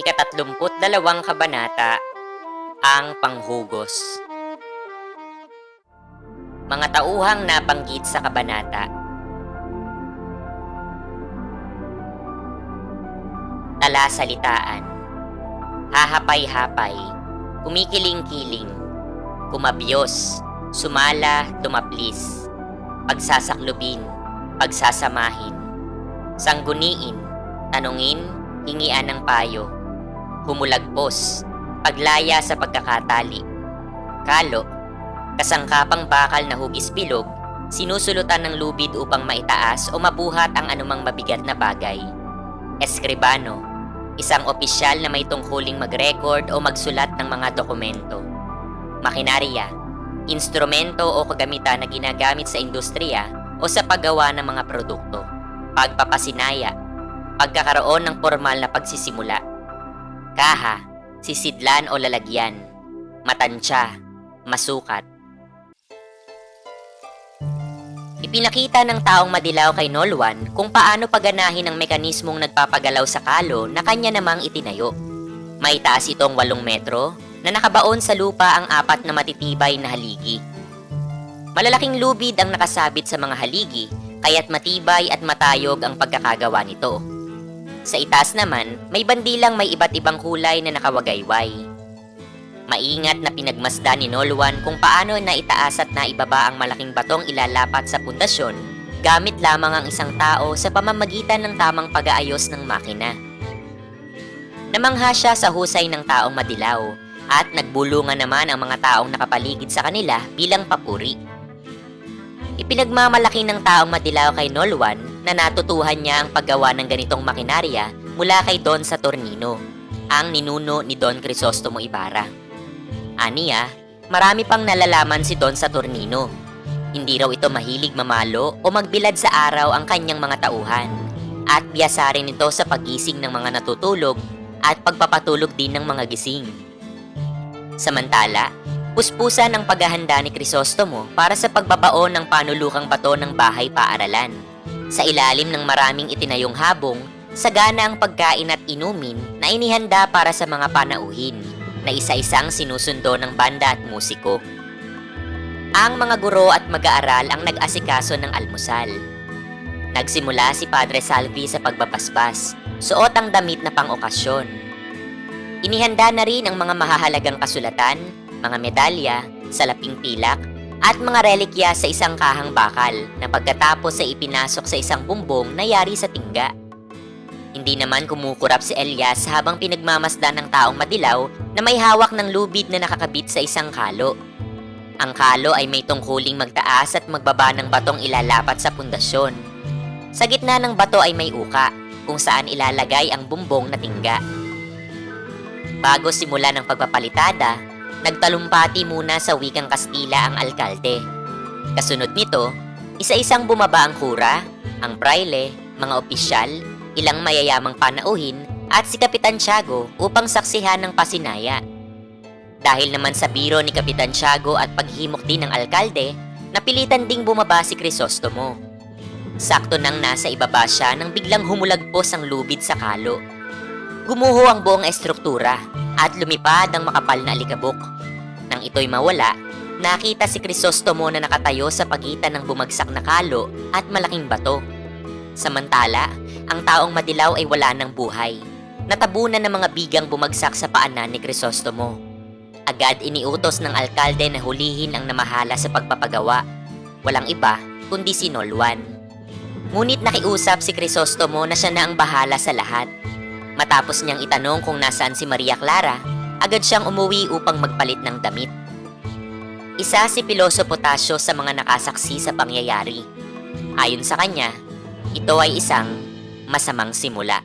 Ika-32 kabanata, ang panghugos. Mga tauhang nabanggit sa kabanata. Talasalitaan. Hahapay-hapay, kumikiling-kiling, kumabyos, sumala, dumaplis, pagsasaklubin, pagsasamahin, sangguniin, tanungin, hingian ng payo, humulagpos, paglaya sa pagkakatali, kalo, kasangkapang bakal na hugis-bilog, sinusulutan ng lubid upang maitaas o mabuhat ang anumang mabigat na bagay. Eskribano, isang opisyal na may tungkuling mag-record o magsulat ng mga dokumento. Makinarya, instrumento o kagamitan na ginagamit sa industriya o sa paggawa ng mga produkto. Pagpapasinaya, pagkakaroon ng formal na pagsisimula. Kaha, sisidlan o lalagyan. Matansya, masukat. Ipinakita ng taong madilaw kay Nolwan kung paano paganahin ang mekanismong nagpapagalaw sa kalo na kanya namang itinayo. May taas itong 8 metro na nakabaon sa lupa ang 4 na matitibay na haligi. Malalaking lubid ang nakasabit sa mga haligi kaya't matibay at matayog ang pagkakagawa nito. Sa itaas naman, may bandilang may iba't ibang kulay na nakawagayway. Maingat na pinagmasdan ni Nolwan kung paano na itaas at naibaba ang malaking batong ilalapat sa pundasyon gamit lamang ang isang tao sa pamamagitan ng tamang pag-aayos ng makina. Namangha siya sa husay ng taong madilaw at nagbulungan naman ang mga taong nakapaligid sa kanila bilang papuri. Ipinagmamalaki ng taong madilaw kay Nolwan na natutuhan niya ang paggawa ng ganitong makinarya mula kay Don Saturnino, ang ninuno ni Don Crisostomo Ibarra. Aniya, marami pang nalalaman si Don Saturnino. Hindi raw ito mahilig mamalo o magbilad sa araw ang kanyang mga tauhan at biyasa rin ito sa paggising ng mga natutulog at pagpapatulog din ng mga gising. Samantala, puspusan ang paghahanda ni Crisostomo para sa pagbabaon ng panulukang bato ng bahay paaralan. Sa ilalim ng maraming itinayong habong, sagana ang pagkain at inumin na inihanda para sa mga panauhin na isa-isang sinusundo ng banda at musiko. Ang mga guro at mag-aaral ang nag-asikaso ng almusal. Nagsimula si Padre Salvi sa pagbabasbas, suot ang damit na pang-okasyon. Inihanda na rin ang mga mahahalagang kasulatan, mga medalya, salaping pilak, at mga relikya sa isang kahang bakal na pagkatapos ay ipinasok sa isang bumbong na yari sa tingga. Hindi naman kumukurap si Elias habang pinagmamasdan ng taong madilaw na may hawak ng lubid na nakakabit sa isang kalo. Ang kalo ay may tungkuling magtaas at magbaba ng batong ilalapat sa pundasyon. Sa gitna ng bato ay may uka kung saan ilalagay ang bumbong na tingga. Bago simula ng pagpapalitada, nagtalumpati muna sa wikang Kastila ang alkalde. Kasunod nito, isa-isang bumaba ang kura, ang praile, mga opisyal, ilang mayayamang panauhin at si Kapitan Tiago upang saksihan ng pasinaya. Dahil naman sa biro ni Kapitan Tiago at paghimok din ng alkalde, napilitan ding bumaba si Crisostomo. Sakto nang nasa ibaba siya nang biglang humulagpos ang lubid sa kalo. Gumuho ang buong estruktura at lumipad ang makapal na alikabok. Nang ito'y mawala, nakita si Crisostomo na nakatayo sa pagitan ng bumagsak na kalo at malaking bato. Samantala, ang taong madilaw ay wala ng buhay. Natabunan ng mga bigang bumagsak sa paanan ni Crisostomo. Agad iniutos ng alkalde na hulihin ang namahala sa pagpapagawa. Walang iba kundi si Nolwan. Ngunit nakiusap si Crisostomo na siya na ang bahala sa lahat. Matapos niyang itanong kung nasaan si Maria Clara, agad siyang umuwi upang magpalit ng damit. Isa si Piloso Potasio sa mga nakasaksi sa pangyayari. Ayon sa kanya, ito ay isang masamang simula.